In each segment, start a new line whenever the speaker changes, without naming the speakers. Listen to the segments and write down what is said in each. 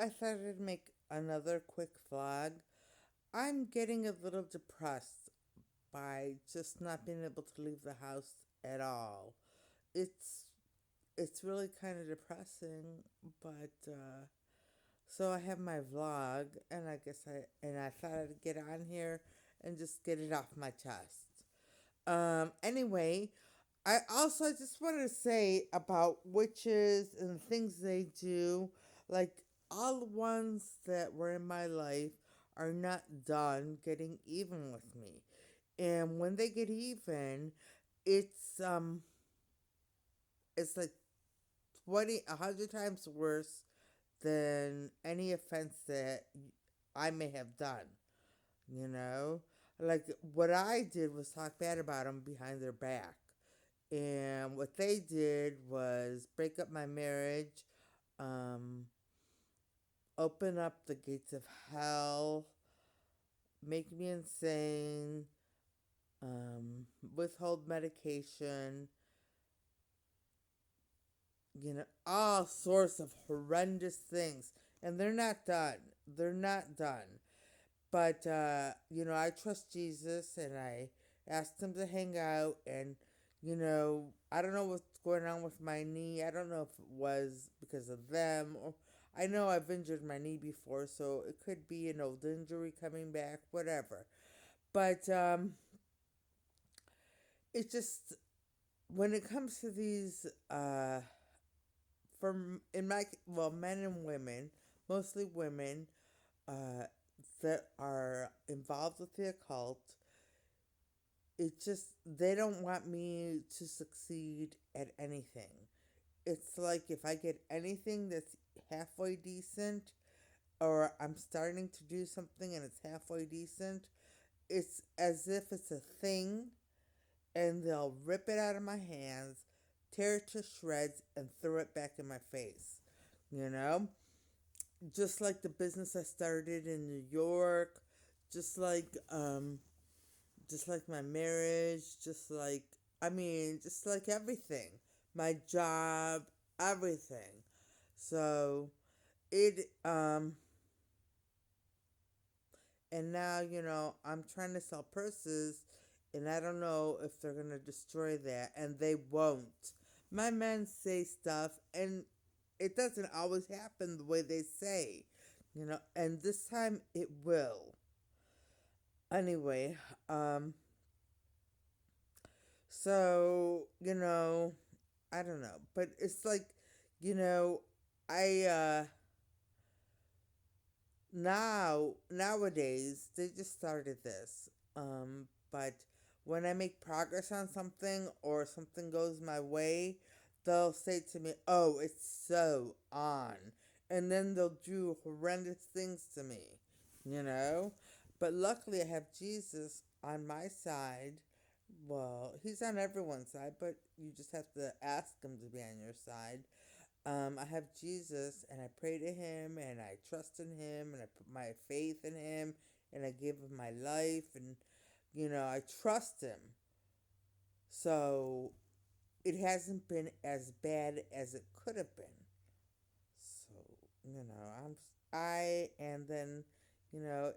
I thought I'd make another quick vlog. I'm getting a little depressed by just not being able to leave the house at all. It's it's really kind of depressing, but so I have my vlog, and I thought I'd get on here and just get it off my chest. Anyway, I just wanted to say about witches and the things they do. Like, all the ones that were in my life are not done getting even with me. And when they get even, it's um it's like 100 times worse than any offense that I may have done, you know? Like, what I did was talk bad about them behind their back. And what they did was break up my marriage, um, open up the gates of hell, make me insane, withhold medication, all sorts of horrendous things. And they're not done. They're not done. But, I trust Jesus, and I asked him to hang out. And, I don't know what's going on with my knee. I don't know if it was because of them. Or I know I've injured my knee before, so it could be an old injury coming back, whatever. But it just, when it comes to these, men and women, mostly women, uh, that are involved with the occult, it just, they don't want me to succeed at anything. It's like if I get anything that's halfway decent, or I'm starting to do something and it's halfway decent, it's as if it's a thing, and they'll rip it out of my hands, tear it to shreds, and throw it back in my face. You know? Just like the business I started in New York, just like um just like my marriage, just like everything. My job, everything. So it and now, I'm trying to sell purses, and I don't know if they're going to destroy that, and they won't. My men say stuff, and it doesn't always happen the way they say, and this time it will. Anyway, so, I don't know, but it's like, you know, I nowadays they just started this. But when I make progress on something or something goes my way, they'll say to me, "Oh, it's so on," and then they'll do horrendous things to me, you know. But luckily, I have Jesus on my side. Well, he's on everyone's side, but you just have to ask him to be on your side. I have Jesus, and I pray to him, and I trust in him, and I put my faith in him, and I give him my life, and I trust him. So it hasn't been as bad as it could have been. So and then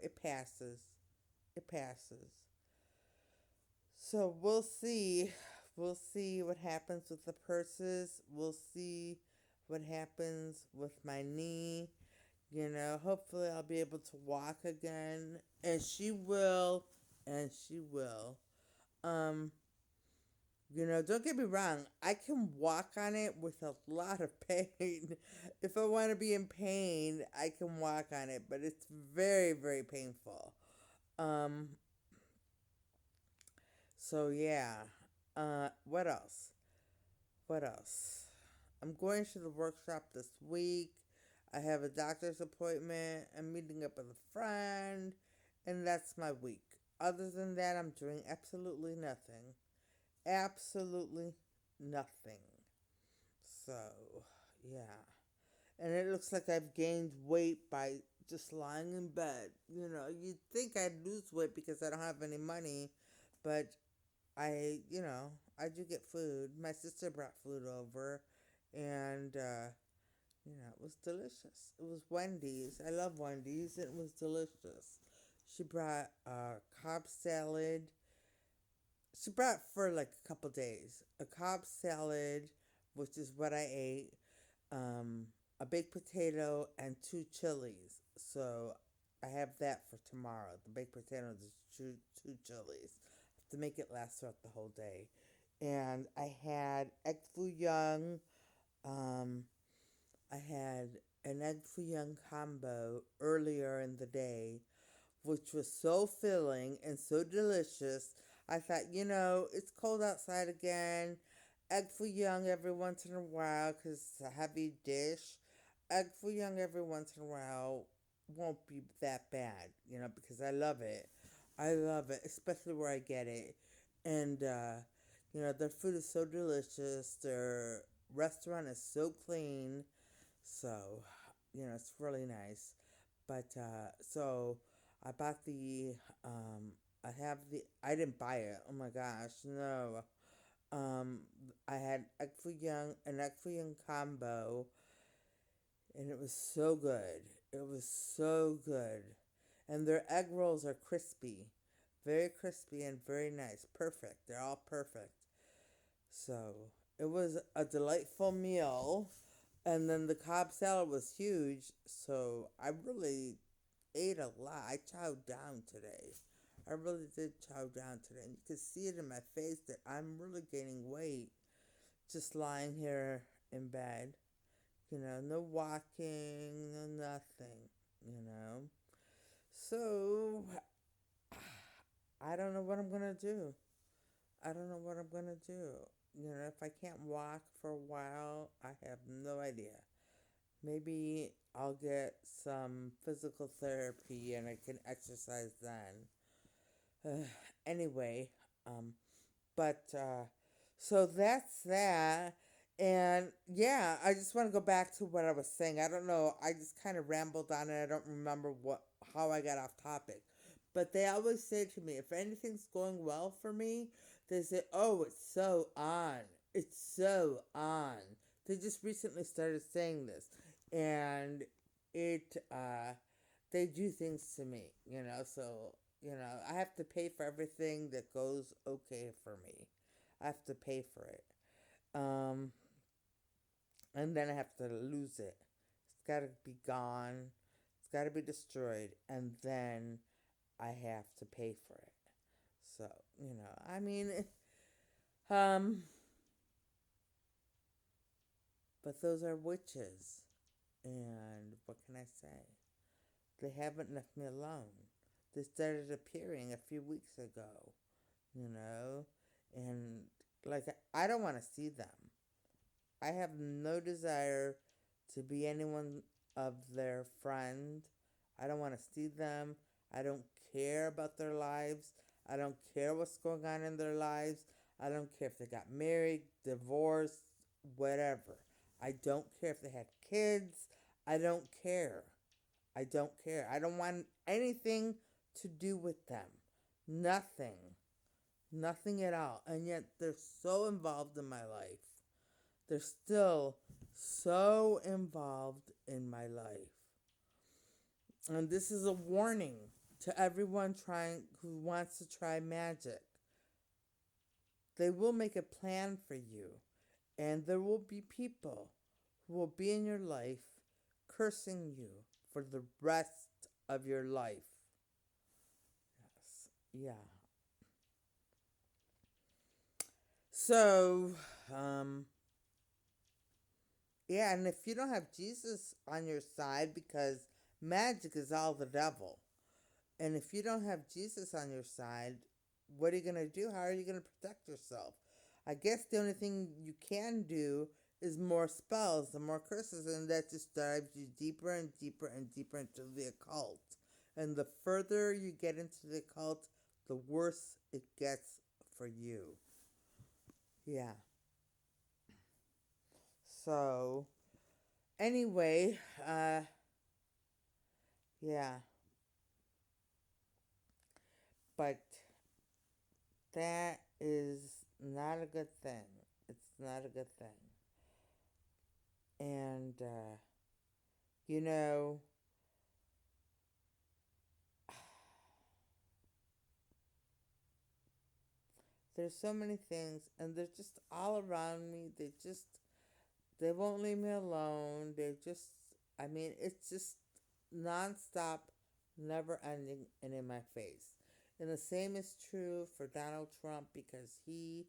it passes. It passes. So we'll see. We'll see what happens with the purses. We'll see what happens with my knee. Hopefully I'll be able to walk again. And she will. And she will. Um, don't get me wrong. I can walk on it with a lot of pain. If I want to be in pain, I can walk on it, but it's very, very painful. Um, so yeah. What else? What else? I'm going to the workshop this week. I have a doctor's appointment. I'm meeting up with a friend. And that's my week. Other than that, I'm doing absolutely nothing. Absolutely nothing. So, yeah. And it looks like I've gained weight by just lying in bed. You'd think I'd lose weight because I don't have any money, but I do get food. My sister brought food over, and It was delicious. It was Wendy's. I love Wendy's, and it was delicious. She brought Cobb salad. She brought for like a couple days a Cobb salad, which is what I ate, um, a baked potato, and two chilies. So I have that for tomorrow. The baked potato and the two chilies. I have to make it last throughout the whole day. And I had egg foo young. Um, I had an egg foo young combo earlier in the day, which was so filling and so delicious. I thought, it's cold outside again. Egg foo young every once in a while because it's a heavy dish. Egg foo young every once in a while won't be that bad, because I love it. I love it, especially where I get it. And, their food is so delicious. Their restaurant is so clean. So, it's really nice. But so I bought I have I didn't buy it. Oh my gosh, no. Um, I had an egg foo young combo, and it was so good. It was so good. And their egg rolls are crispy, very crispy and very nice. Perfect. They're all perfect. So it was a delightful meal. And then the Cobb salad was huge, so I really ate a lot. I chowed down today. I really did chow down today. And you can see it in my face that I'm really gaining weight just lying here in bed. No walking, no nothing, you know. So, I don't know what I'm going to do. I don't know what I'm going to do. If I can't walk for a while, I have no idea. Maybe I'll get some physical therapy and I can exercise then. Anyway, um, but so that's that. And yeah, I just want to go back to what I was saying. I don't know. I just kind of rambled on it. I don't remember how I got off topic. But they always say to me, if anything's going well for me, they say, "Oh, it's so on. It's so on." They just recently started saying this, and they do things to me, So I have to pay for everything that goes okay for me. I have to pay for it. Um, and then I have to lose it. It's got to be gone. It's got to be destroyed, and then I have to pay for it. So I mean, um, but those are witches, and what can I say? They haven't left me alone. They started appearing a few weeks ago, you know, and like I don't want to see them. I have no desire to be anyone of their friend. I don't want to see them. I don't care about their lives. I don't care what's going on in their lives. I don't care if they got married, divorced, whatever. I don't care if they had kids. I don't care. I don't care. I don't want anything to do with them. Nothing. Nothing at all. And yet they're so involved in my life. They're still so involved in my life. And this is a warning to everyone trying who wants to try magic. They will make a plan for you, and there will be people who will be in your life cursing you for the rest of your life. Yes. Yeah. So, um, yeah, and if you don't have Jesus on your side, because magic is all the devil, and if you don't have Jesus on your side, what are you going to do? How are you going to protect yourself? I guess the only thing you can do is more spells and more curses, and that just dives you deeper and deeper and deeper into the occult. And the further you get into the occult, the worse it gets for you. Yeah. So, anyway, yeah. But that is not a good thing. It's not a good thing. And You know, there's so many things, and they're just all around me. They won't leave me alone. I mean, it's just nonstop, never ending, and in my face. And the same is true for Donald Trump because he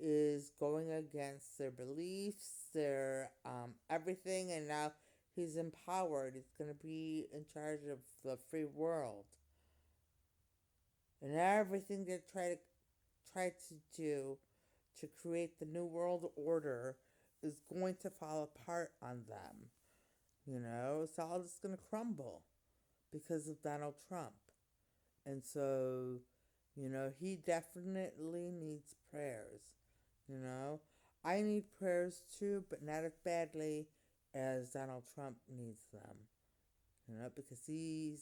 is going against their beliefs, their everything, and now he's empowered. He's going to be in charge of the free world. And everything they try to do to create the new world order is going to fall apart on them. You know, it's all just going to crumble because of Donald Trump. And so, he definitely needs prayers. You know, I need prayers too, but not as badly as Donald Trump needs them. Because he's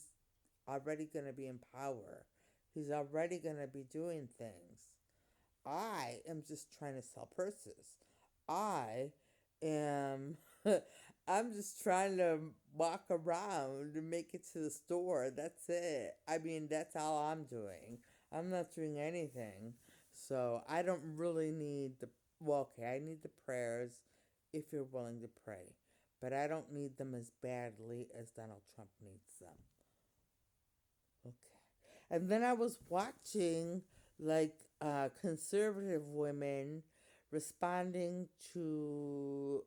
already going to be in power. He's already going to be doing things. I am just trying to sell purses. I am I'm just trying to walk around and make it to the store. That's it. I mean, that's all I'm doing. I'm not doing anything. So I don't really need okay, I need the prayers if you're willing to pray. But I don't need them as badly as Donald Trump needs them. Okay. And then I was watching like conservative women responding to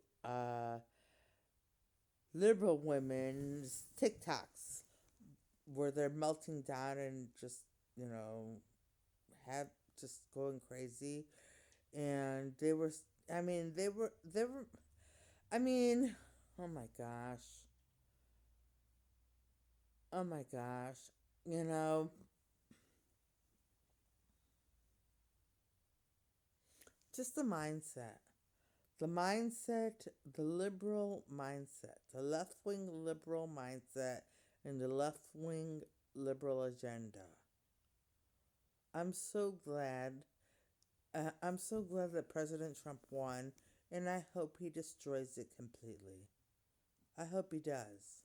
liberal women's TikToks where they're melting down and just, you know, have just going crazy. And they were, I mean, oh my gosh. Oh my gosh. You know, just the mindset. The mindset, the liberal mindset, the left wing liberal mindset, and the left wing liberal agenda. I'm so glad. I'm so glad that President Trump won, and I hope he destroys it completely. I hope he does.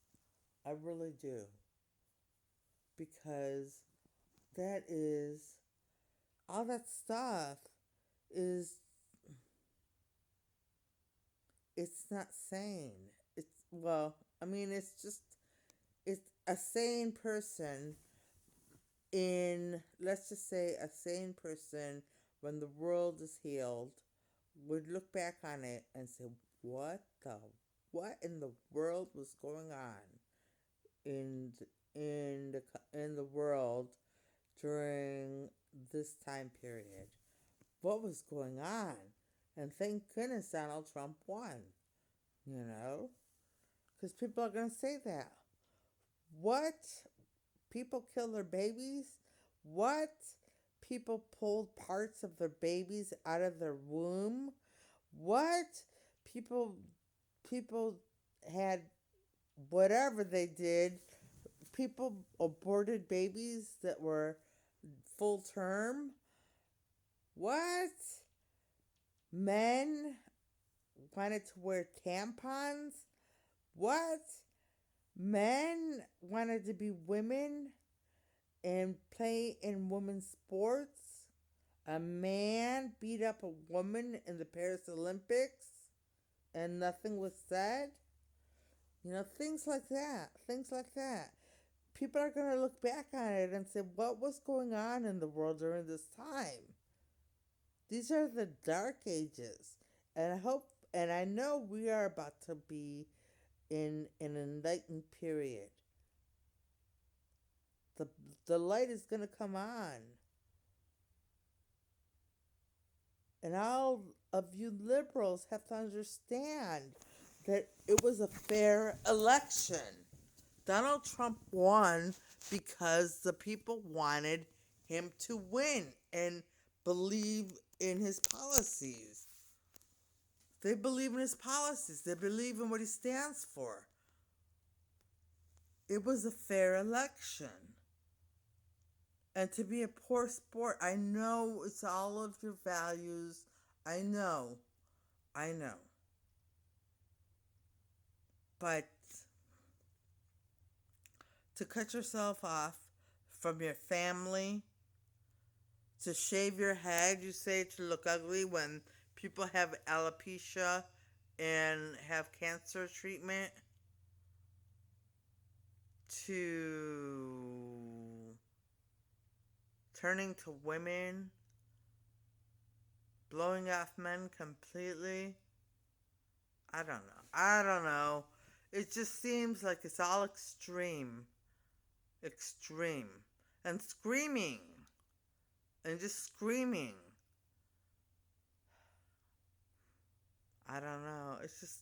I really do. Because that is, all that stuff is, it's not sane. It's just, it's a sane person let's just say, a sane person, when the world is healed, would look back on it and say, what the, what in the world was going on in in the world during this time period? What was going on? And thank goodness Donald Trump won, you know? Because people are going to say that. What? People kill their babies? What? People pulled parts of their babies out of their womb? What? People people had whatever they did. People aborted babies that were full term? What? Men wanted to wear tampons? What? Men wanted to be women and play in women's sports? A man beat up a woman in the Paris Olympics and nothing was said? Things like that. Things like that. People are going to look back on it and say, what was going on in the world during this time? These are the dark ages. And I know we are about to be in an enlightened period. The, the light is going to come on. And all of you liberals have to understand that it was a fair election. Donald Trump won because the people wanted him to win and believe in his policies. They believe in his policies. They believe in what he stands for. It was a fair election. And to be a poor sport, I know it's all of your values. I know. I know. But to cut yourself off from your family, to shave your head, you say, to look ugly when people have alopecia and have cancer treatment, to turning to women, blowing off men completely. I don't know. I don't know. It just seems like it's all extreme. Extreme. And screaming. And just screaming. I don't know. It's just,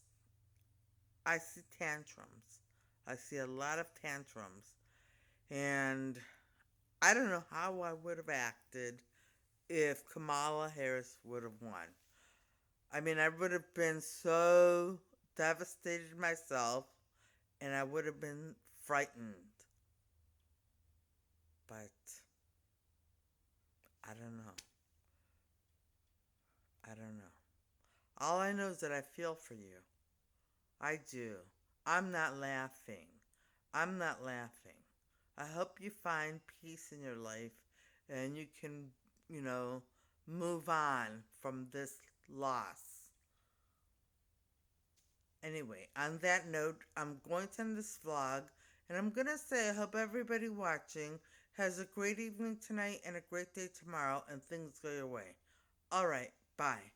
I see tantrums. I see a lot of tantrums. And I don't know how I would have acted if Kamala Harris would have won. I mean, I would have been so devastated myself, and I would have been frightened. But I don't know. I don't know. All I know is that I feel for you. I do. I'm not laughing. I'm not laughing. I hope you find peace in your life and you can, you know, move on from this loss. Anyway, on that note, I'm going to end this vlog and I'm going to say I hope everybody watching has a great evening tonight and a great day tomorrow and things go your way. Alright, bye.